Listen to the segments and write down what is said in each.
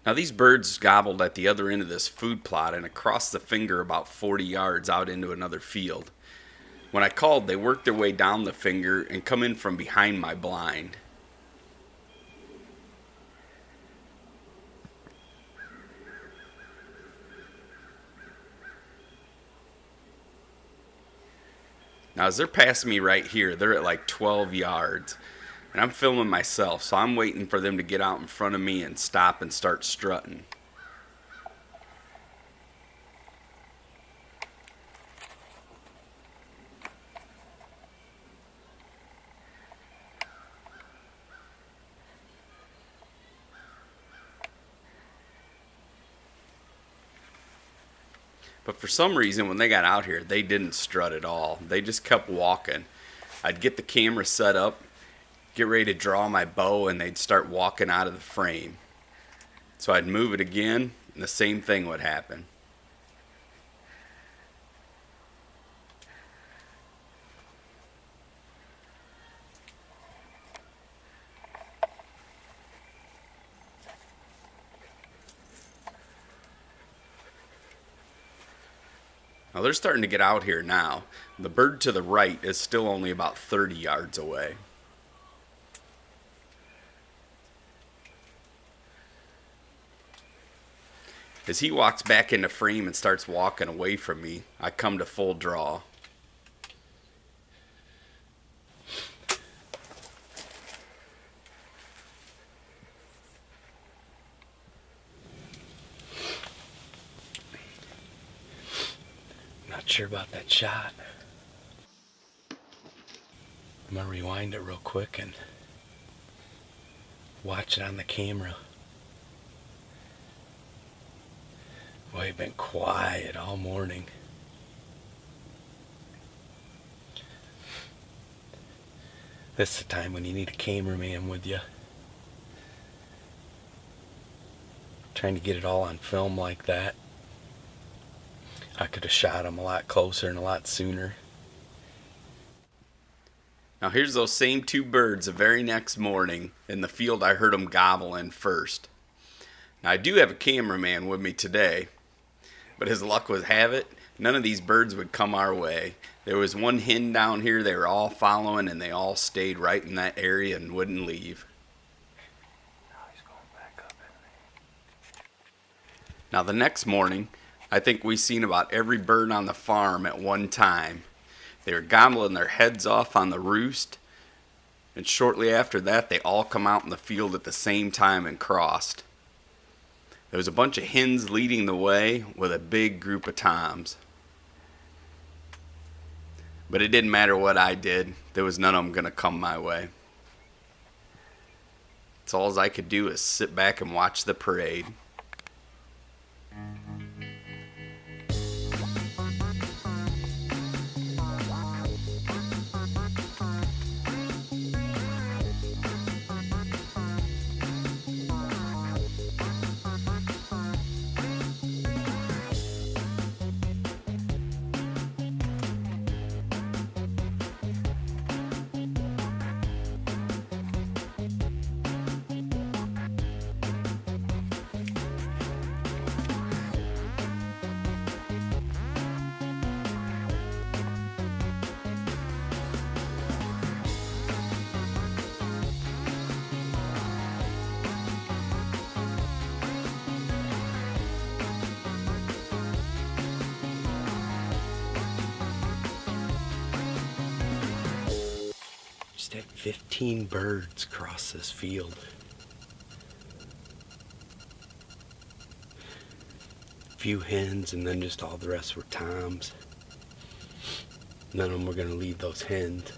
Now these birds gobbled at the other end of this food plot and across the finger about 40 yards out into another field. When I called, they worked their way down the finger and come in from behind my blind. Now as they're passing me right here, they're at like 12 yards. And I'm filming myself, so I'm waiting for them to get out in front of me and stop and start strutting. But for some reason, when they got out here, they didn't strut at all. They just kept walking. I'd get the camera set up, get ready to draw my bow, and they'd start walking out of the frame. So I'd move it again, and the same thing would happen. Now they're starting to get out here now. The bird to the right is still only about 30 yards away. As he walks back into frame and starts walking away from me, I come to full draw. Not sure about that shot. I'm gonna rewind it real quick and watch it on the camera. Boy, it's been quiet all morning. This is the time when you need a cameraman with you. Trying to get it all on film like that. I could have shot him a lot closer and a lot sooner. Now here's those same two birds the very next morning in the field I heard them gobbling first. Now I do have a cameraman with me today, but as luck would have it, none of these birds would come our way. There was one hen down here they were all following, and they all stayed right in that area and wouldn't leave. Now the next morning, I think we seen about every bird on the farm at one time. They were gobbling their heads off on the roost, and shortly after that they all come out in the field at the same time and crossed. There was a bunch of hens leading the way with a big group of toms. But it didn't matter what I did, there was none of them going to come my way. So all I could do is sit back and watch the parade. Just had 15 birds cross this field. A few hens, and then just all the rest were toms. None of them were going to leave those hens.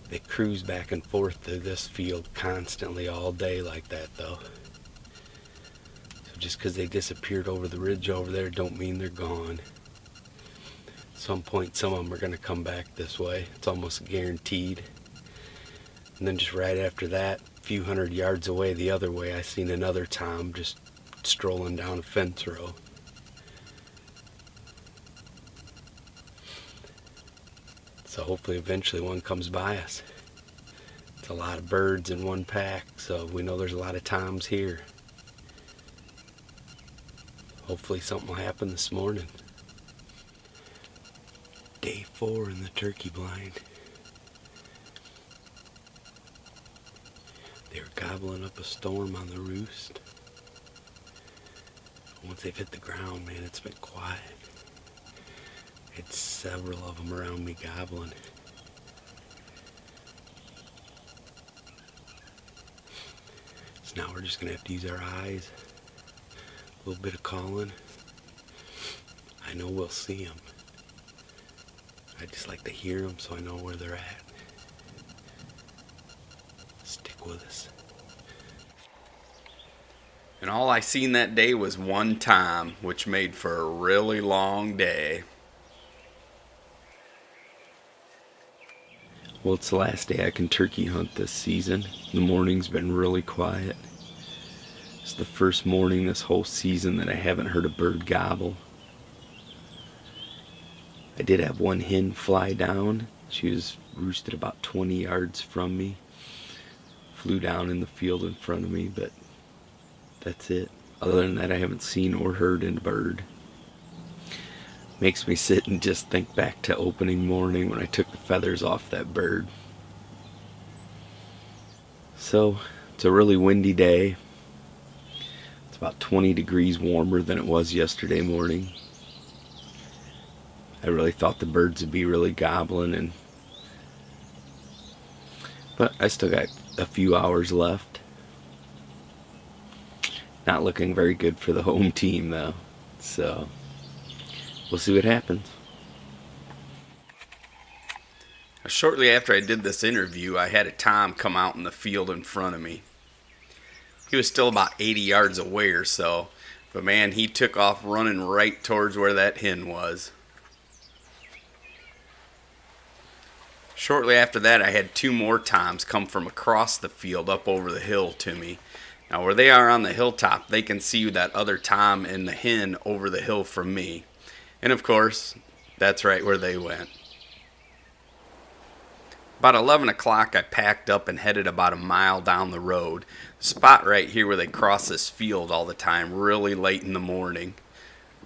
They cruise back and forth through this field constantly all day like that, though. So just because they disappeared over the ridge over there don't mean they're gone. At some point some of them are going to come back this way. It's almost guaranteed. And then just right after that, a few hundred yards away the other way, I seen another tom just strolling down a fence row. So hopefully eventually one comes by us. It's a lot of birds in one pack, so we know there's a lot of toms here. Hopefully something will happen this morning. Day 4 in the turkey blind. They were gobbling up a storm on the roost. Once they've hit the ground, man, it's been quiet. It's several of them around me gobbling. So now we're just going to have to use our eyes. A little bit of calling. I know we'll see them. I just like to hear them so I know where they're at. Stick with us. And all I seen that day was one tom, which made for a really long day. Well, it's the last day I can turkey hunt this season. The morning's been really quiet. It's the first morning this whole season that I haven't heard a bird gobble. I did have one hen fly down. She was roosted about 20 yards from me. Flew down in the field in front of me, but that's it. Other than that, I haven't seen or heard a bird. Makes me sit and just think back to opening morning when I took the feathers off that bird. So, it's a really windy day. It's about 20 degrees warmer than it was yesterday morning. I really thought the birds would be really gobbling, but I still got a few hours left. Not looking very good for the home team though, so we'll see what happens. Shortly after I did this interview, I had a tom come out in the field in front of me. He was still about 80 yards away or so, but man, he took off running right towards where that hen was. Shortly after that, I had 2 more toms come from across the field up over the hill to me. Now, where they are on the hilltop, they can see that other tom and the hen over the hill from me. And of course, that's right where they went. About 11 o'clock, I packed up and headed about a mile down the road. Spot right here where they cross this field all the time, really late in the morning.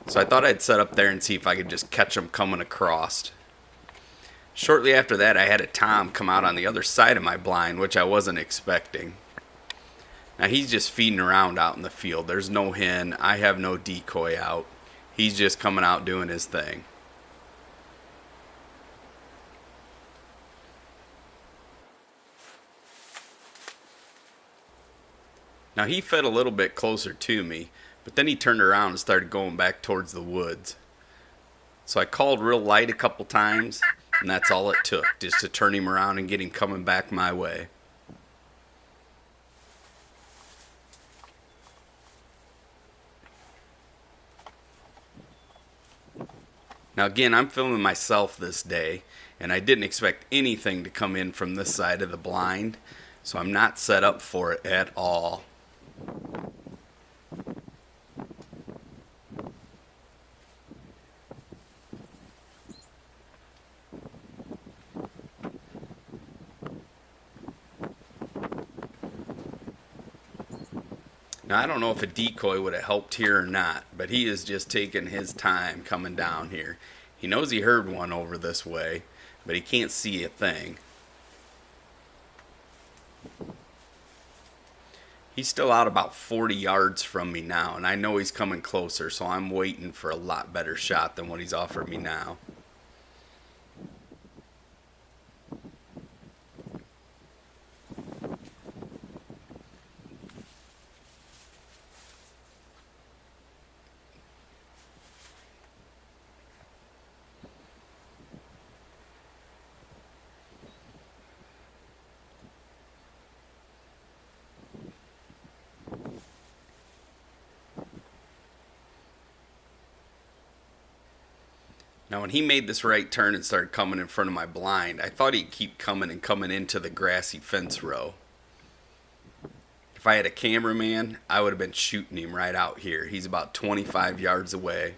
So I thought I'd set up there and see if I could just catch them coming across. Shortly after that, I had a tom come out on the other side of my blind, which I wasn't expecting. Now, he's just feeding around out in the field. There's no hen. I have no decoy out. He's just coming out doing his thing. Now, he fed a little bit closer to me, but then he turned around and started going back towards the woods. So I called real light a couple times, and that's all it took, just to turn him around and get him coming back my way. Now again, I'm filming myself this day, and I didn't expect anything to come in from this side of the blind, so I'm not set up for it at all. Now, I don't know if a decoy would have helped here or not, but he is just taking his time coming down here. He knows he heard one over this way, but he can't see a thing. He's still out about 40 yards from me now, and I know he's coming closer, so I'm waiting for a lot better shot than what he's offered me now. Now, when he made this right turn and started coming in front of my blind, I thought he'd keep coming and coming into the grassy fence row. If I had a cameraman, I would have been shooting him right out here. He's about 25 yards away.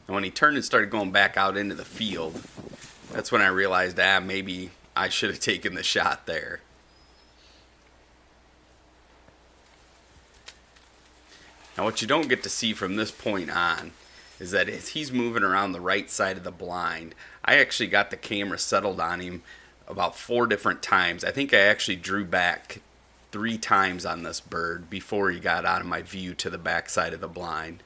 And when he turned and started going back out into the field, that's when I realized, maybe I should have taken the shot there. Now what you don't get to see from this point on is that as he's moving around the right side of the blind, I actually got the camera settled on him about 4 different times. I think I actually drew back 3 times on this bird before he got out of my view to the back side of the blind.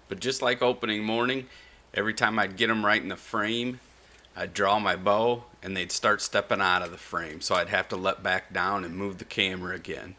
But just like opening morning, every time I'd get them right in the frame, I'd draw my bow and they'd start stepping out of the frame. So I'd have to let back down and move the camera again.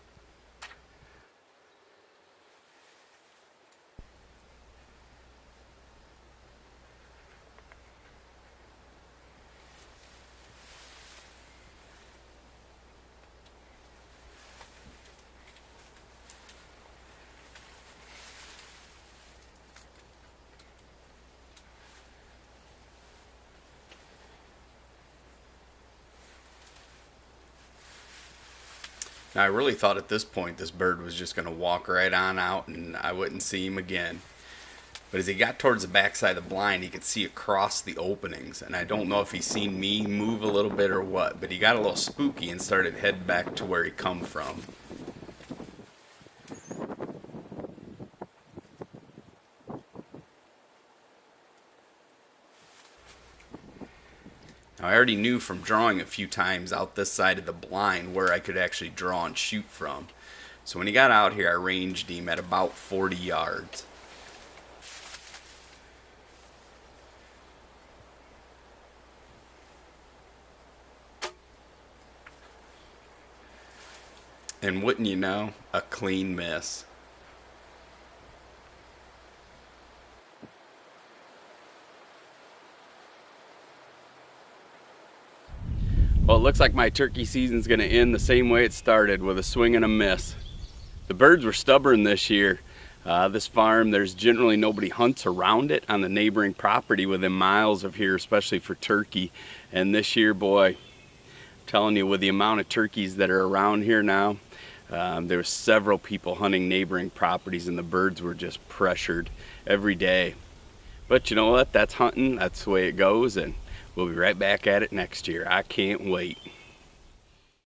Now I really thought at this point this bird was just going to walk right on out and I wouldn't see him again. But as he got towards the backside of the blind, he could see across the openings. And I don't know if he seen me move a little bit or what, but he got a little spooky and started heading back to where he come from. Now I already knew from drawing a few times out this side of the blind where I could actually draw and shoot from. So when he got out here, I ranged him at about 40 yards. And wouldn't you know, a clean miss. Well, it looks like my turkey season's going to end the same way it started, with a swing and a miss. The birds were stubborn this year. This farm, there's generally nobody hunts around it on the neighboring property within miles of here, especially for turkey. And this year, boy, I'm telling you, with the amount of turkeys that are around here now, there were several people hunting neighboring properties and the birds were just pressured every day. But you know what? That's hunting. That's the way it goes, and we'll be right back at it next year. I can't wait.